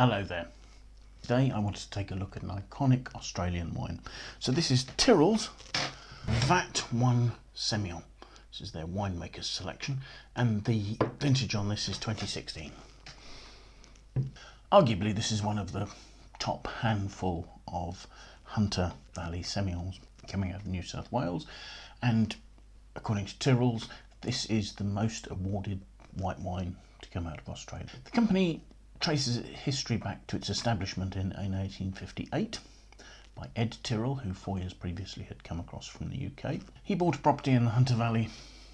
Hello there. Today I wanted to take a look at an iconic Australian wine. So this is Tyrrell's VAT 1 Semillon. This is their winemaker's selection, and the vintage on this is 2016. Arguably this is one of the top handful of Hunter Valley Semillons coming out of New South Wales, and according to Tyrrell's, this is the most awarded white wine to come out of Australia. The company traces its history back to its establishment in 1858 by Ed Tyrrell, who 4 years previously had come across from the UK. He bought a property in the Hunter Valley,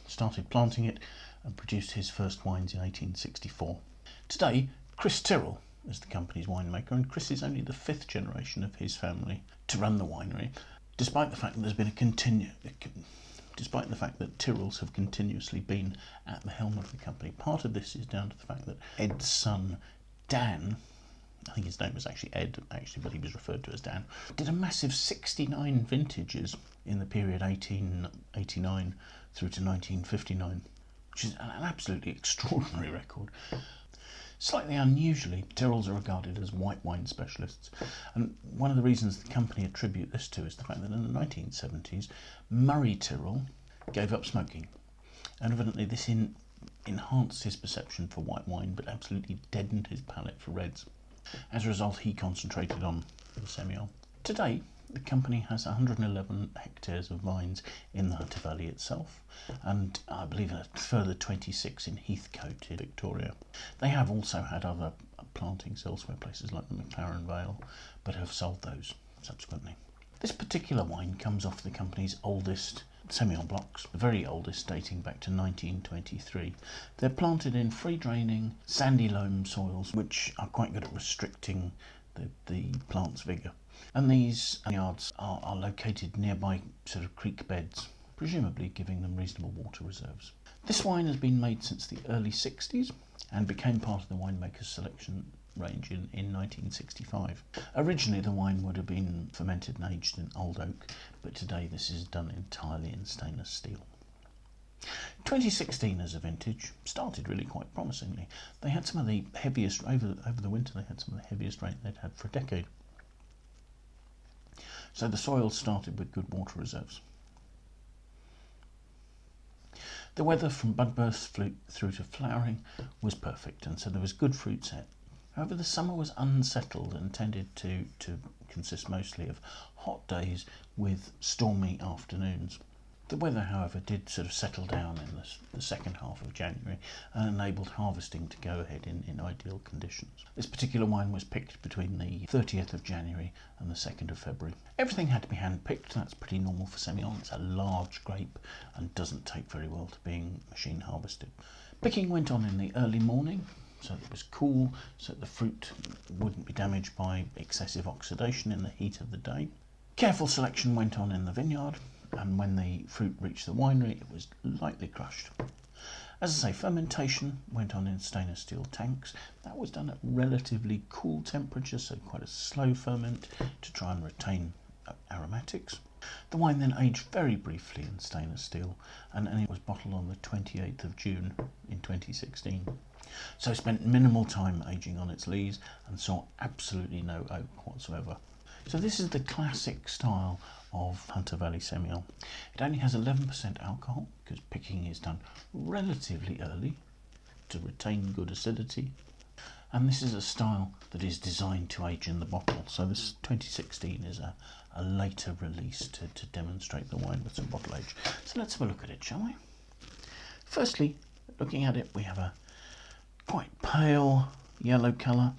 started planting it, and produced his first wines in 1864. Today, Chris Tyrrell is the company's winemaker, and Chris is only the 5th generation of his family to run the winery, despite the fact that there's been despite the fact that Tyrrells have continuously been at the helm of the company. Part of this is down to the fact that Ed's son, Dan, I think his name was actually Ed, but he was referred to as Dan, did a massive 69 vintages in the period 1889 through to 1959, which is an absolutely extraordinary record. Slightly unusually, Tyrrells are regarded as white wine specialists, and one of the reasons the company attribute this to is the fact that in the 1970s, Murray Tyrrell gave up smoking, and evidently this enhanced his perception for white wine, but absolutely deadened his palate for reds. As a result, he concentrated on the Semillon. Today, the company has 111 hectares of vines in the Hunter Valley itself, and I believe a further 26 in Heathcote in Victoria. They have also had other plantings elsewhere, places like the McLaren Vale, but have sold those subsequently. This particular wine comes off the company's oldest Semillon blocks, the very oldest dating back to 1923. They're planted in free-draining, sandy loam soils, which are quite good at restricting the plant's vigour. And these vineyards are located nearby sort of creek beds, presumably giving them reasonable water reserves. This wine has been made since the early 60s and became part of the winemaker's selection range in 1965. Originally the wine would have been fermented and aged in old oak, but today this is done entirely in stainless steel. 2016 as a vintage started really quite promisingly. They had some of the heaviest, over the winter they had some of the heaviest rain they'd had for a decade. So the soil started with good water reserves. The weather from bud burst through to flowering was perfect, and so there was good fruit set. However, the summer was unsettled and tended to consist mostly of hot days with stormy afternoons. The weather, however, did sort of settle down in the second half of January and enabled harvesting to go ahead in ideal conditions. This particular wine was picked between the 30th of January and the 2nd of February. Everything had to be hand-picked. That's pretty normal for Semillon. It's a large grape and doesn't take very well to being machine harvested. Picking went on in the early morning, so it was cool, so that the fruit wouldn't be damaged by excessive oxidation in the heat of the day. Careful selection went on in the vineyard, and when the fruit reached the winery, it was lightly crushed. As I say, fermentation went on in stainless steel tanks. That was done at relatively cool temperatures, so quite a slow ferment to try and retain aromatics. The wine then aged very briefly in stainless steel, and it was bottled on the 28th of June in 2016. So spent minimal time aging on its lees and saw absolutely no oak whatsoever. So this is the classic style of Hunter Valley Semillon. It only has 11% alcohol because picking is done relatively early to retain good acidity. And this is a style that is designed to age in the bottle. So this 2016 is a later release to demonstrate the wine with some bottle age. So let's have a look at it, shall we? Firstly, looking at it, we have a quite pale yellow colour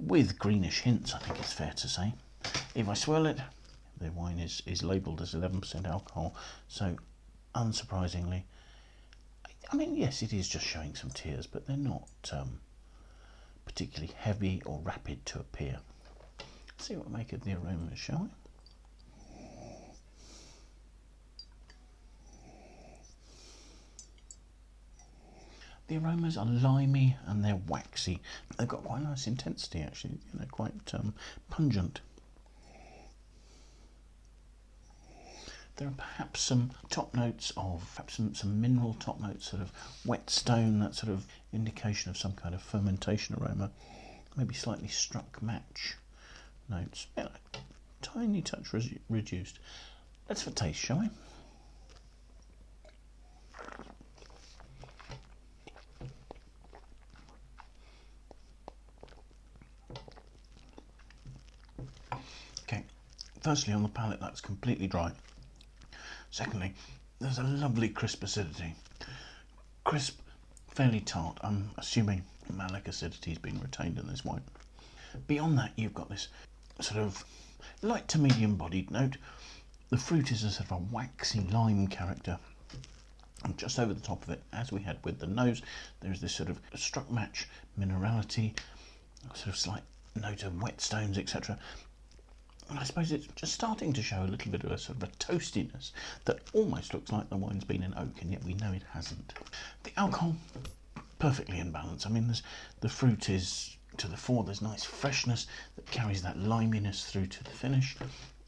with greenish hints, I think it's fair to say. If I swirl it, the wine is labelled as 11% alcohol, so unsurprisingly, I mean, yes, it is just showing some tears, but they're not particularly heavy or rapid to appear. Let's see what we make of the aromas, shall we? The aromas are limey and they're waxy. They've got quite a nice intensity, actually, quite pungent. There are perhaps some top notes of, some mineral top notes, sort of wet stone, that sort of indication of some kind of fermentation aroma. maybe slightly struck match notes. Yeah, tiny touch reduced. Let's have a taste, shall we? Okay, firstly on the palate that's completely dry. Secondly, there's a lovely crisp acidity. Crisp, fairly tart. I'm assuming malic acidity has been retained in this wine. Beyond that, you've got this sort of light to medium bodied note. The fruit is a sort of a waxy lime character. And just over the top of it, as we had with the nose, there's this sort of struck match minerality, sort of slight note of whetstones, etc. And I suppose it's just starting to show a little bit of a sort of a toastiness that almost looks like the wine's been in oak, and yet we know it hasn't. The alcohol, perfectly in balance. I mean, the fruit is to the fore. There's nice freshness that carries that liminess through to the finish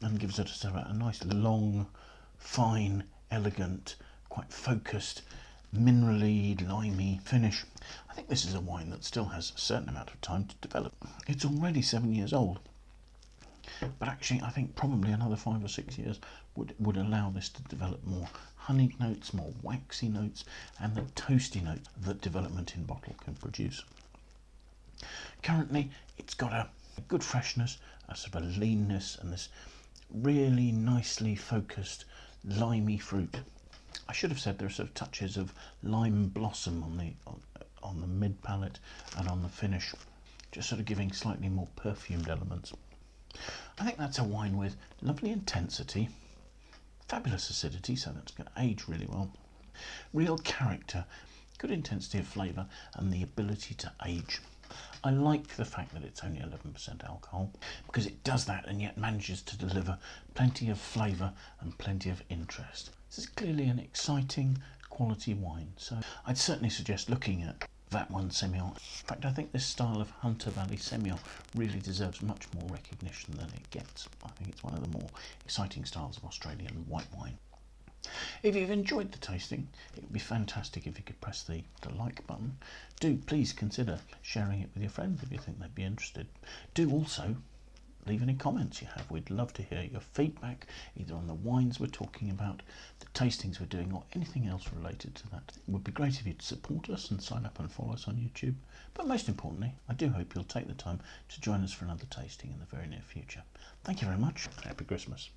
and gives it a nice long, fine, elegant, quite focused, minerally, limey finish. I think this is a wine that still has a certain amount of time to develop. It's already 7 years old. But actually, I think probably another 5 or 6 years would allow this to develop more honeyed notes, more waxy notes, and the toasty notes that development in bottle can produce. Currently, it's got a good freshness, a sort of a leanness, and this really nicely focused limey fruit. I should have said there are sort of touches of lime blossom on the mid palate and on the finish, just sort of giving slightly more perfumed elements. I think that's a wine with lovely intensity, fabulous acidity, so that's going to age really well. Real character, good intensity of flavour, and the ability to age. I like the fact that it's only 11% alcohol, because it does that and yet manages to deliver plenty of flavour and plenty of interest. This is clearly an exciting quality wine, so I'd certainly suggest looking at that one Semillon. In fact, I think this style of Hunter Valley Semillon really deserves much more recognition than it gets. I think it's one of the more exciting styles of Australian white wine. If you've enjoyed the tasting, it would be fantastic if you could press the like button. Do please consider sharing it with your friends if you think they'd be interested. Do also leave any comments you have. We'd love to hear your feedback, either on the wines we're talking about, the tastings we're doing, or anything else related to that. It would be great if you'd support us and sign up and follow us on YouTube. But most importantly, I do hope you'll take the time to join us for another tasting in the very near future. Thank you very much. Happy Christmas.